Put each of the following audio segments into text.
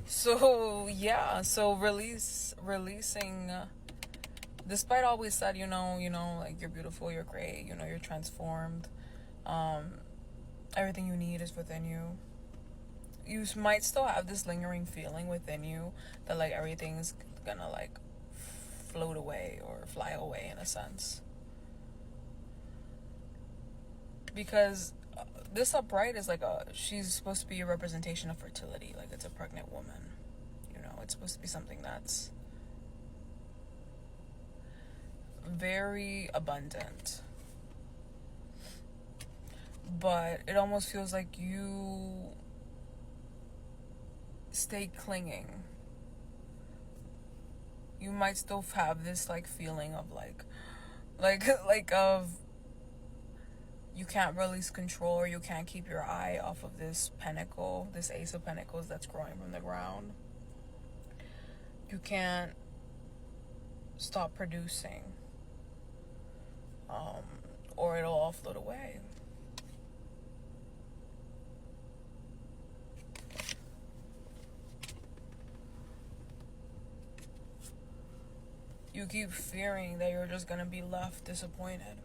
So yeah, so releasing. Despite all we said, like you're beautiful, you're great, you're transformed. Um, Everything you need is within you. You might still have this lingering feeling within you that like everything's gonna like float away or fly away in a sense. Because this upright is like she's supposed to be a representation of fertility. Like it's a pregnant woman. It's supposed to be something that's very abundant. But it almost feels like you stay clinging. You might still have this like feeling of like of you can't release control, or you can't keep your eye off of this pentacle, this ace of pentacles that's growing from the ground. You can't stop producing, or it'll all float away. You keep fearing that you're just gonna be left disappointed.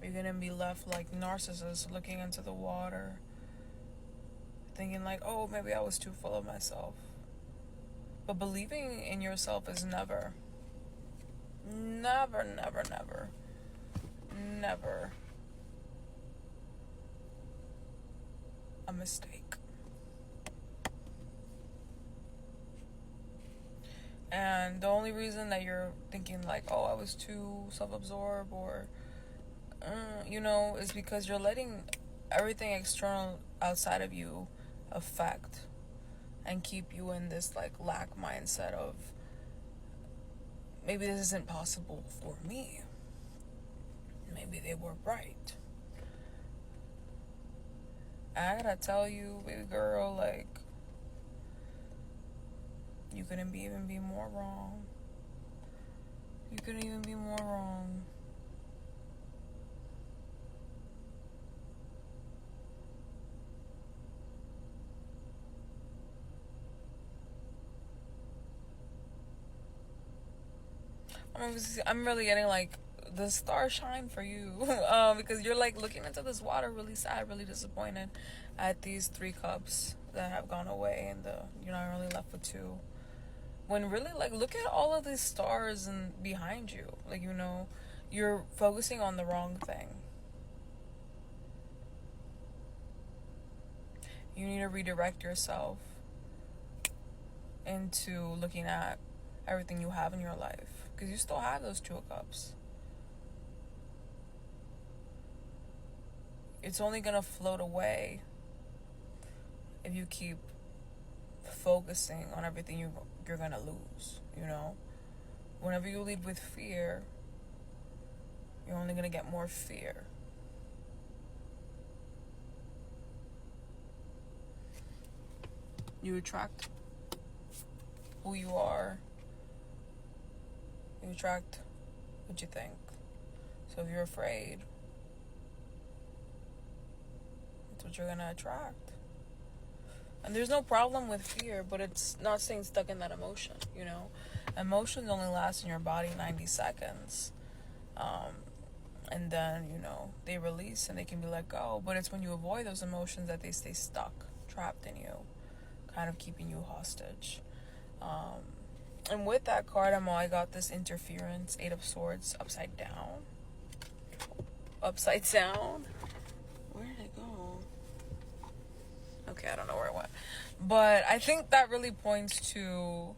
You're gonna be left like Narcissus looking into the water, thinking like, oh, maybe I was too full of myself. But believing in yourself is never, never, never, never, never a mistake. And the only reason that you're thinking like, oh, I was too self-absorbed or is because you're letting everything external outside of you affect and keep you in this like lack mindset of maybe this isn't possible for me. Maybe they were right. I gotta tell you, baby girl, like you couldn't even be more wrong. You couldn't even be more wrong. I'm really getting like the stars shine for you because you're like looking into this water really sad, really disappointed at these 3 cups that have gone away, and you're not really left with 2. When really, like, look at all of these stars and behind you. Like, you're focusing on the wrong thing. You need to redirect yourself into looking at everything you have in your life, because you still have those 2 cups. It's only gonna float away if you keep focusing on everything you're gonna lose. Whenever you lead with fear, you're only gonna get more fear. You attract who you are. You attract what you think. So if you're afraid, that's what you're gonna attract. And there's no problem with fear, but it's not staying stuck in that emotion. Emotions only last in your body 90 seconds. And then, they release and they can be let go. But it's when you avoid those emotions that they stay stuck, trapped in you, kind of keeping you hostage. And with that card, I got this interference, 8 of Swords, upside down. Upside down? Where did it go? Okay, I don't know where it went. But I think that really points to...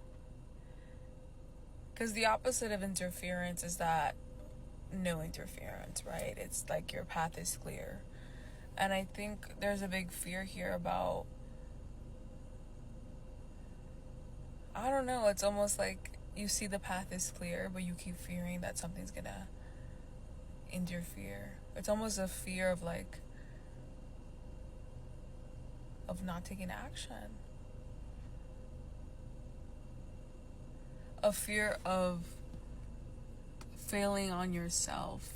Because the opposite of interference is that no interference, right? It's like your path is clear. And I think there's a big fear here about... I don't know, it's almost like you see the path is clear, but you keep fearing that something's gonna interfere. It's almost a fear of not taking action. A fear of failing on yourself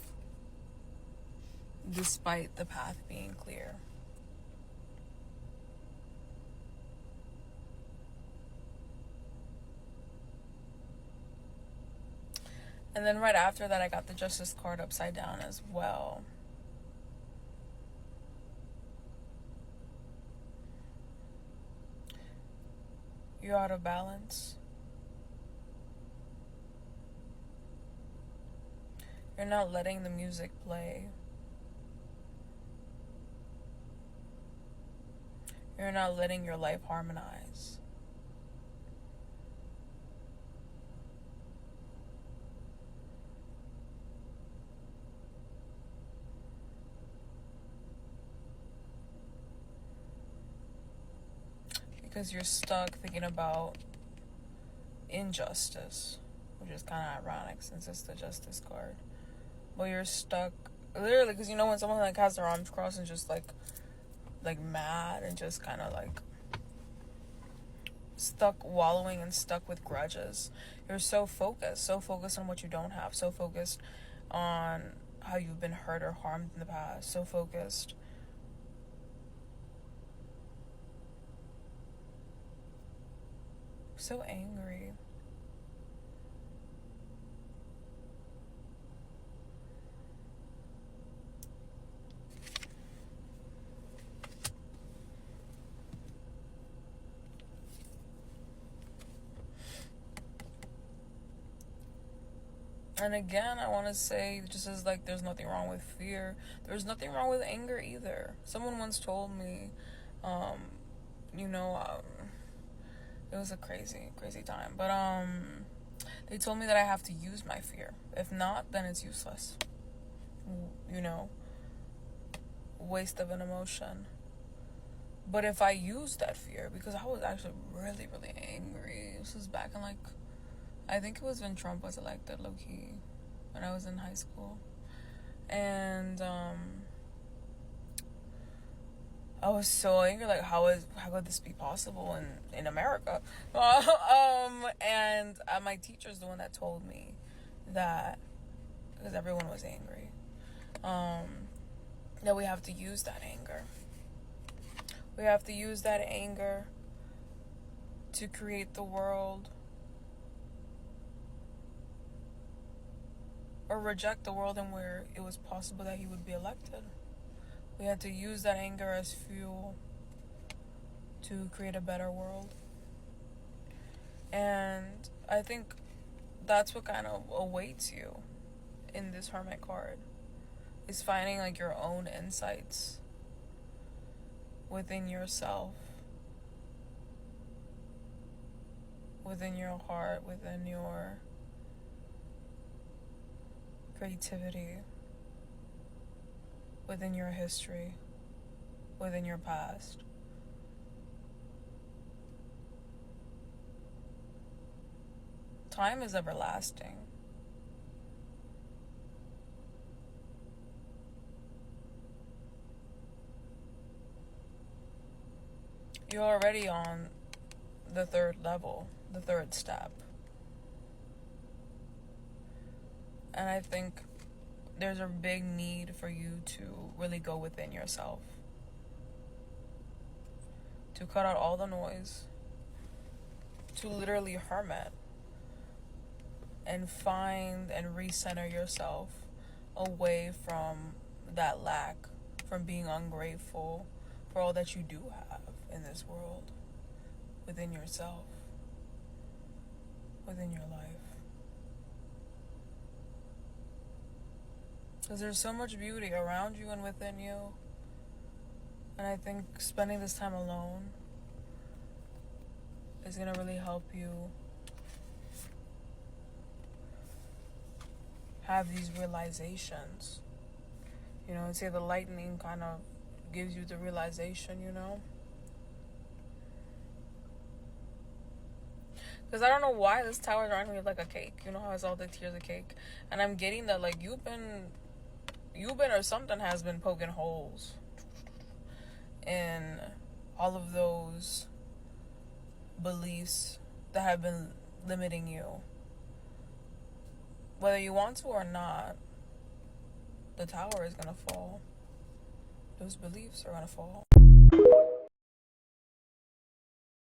despite the path being clear. And then right after that, I got the Justice card upside down as well. You're out of balance. You're not letting the music play. You're not letting your life harmonize. Because you're stuck thinking about injustice, which is kind of ironic since it's the Justice card. But you're stuck, literally, because you know when someone like has their arms crossed and just like mad and just kind of like stuck, wallowing and stuck with grudges. You're so focused on what you don't have, so focused on how you've been hurt or harmed in the past, so focused so angry. And again, I want to say, just as like there's nothing wrong with fear, there's nothing wrong with anger either. Someone once told me, you know, it was a crazy time, but they told me that I have to use my fear. If not, then it's useless. You know, waste of an emotion. But if I use that fear, because I was actually really, really angry. This was back in like, I think it was when Trump was elected, low-key, when I was in high school. And I was so angry, like how could this be possible in America? And my teacher's the one that told me that, because everyone was angry, that we have to use that anger. We have to use that anger to create the world, or reject the world in where it was possible that he would be elected. We had to use that anger as fuel to create a better world. And I think that's what kind of awaits you in this Hermit card, is finding like your own insights within yourself, within your heart, within your creativity, within your history, within your past. Time is everlasting. You're already on the third level, the third step. And I think there's a big need for you to really go within yourself, to cut out all the noise, to literally hermit and find and recenter yourself away from that lack, from being ungrateful for all that you do have in this world, within yourself, within your life. Because there's so much beauty around you and within you. And I think spending this time alone is going to really help you have these realizations. You know, and say the lightning kind of gives you the realization, you know? Because I don't know why this tower reminding me of like a cake. You know how it's all the tiers of cake? And I'm getting that like you've been or something has been poking holes in all of those beliefs that have been limiting you. Whether you want to or not, the tower is going to fall. Those beliefs are going to fall.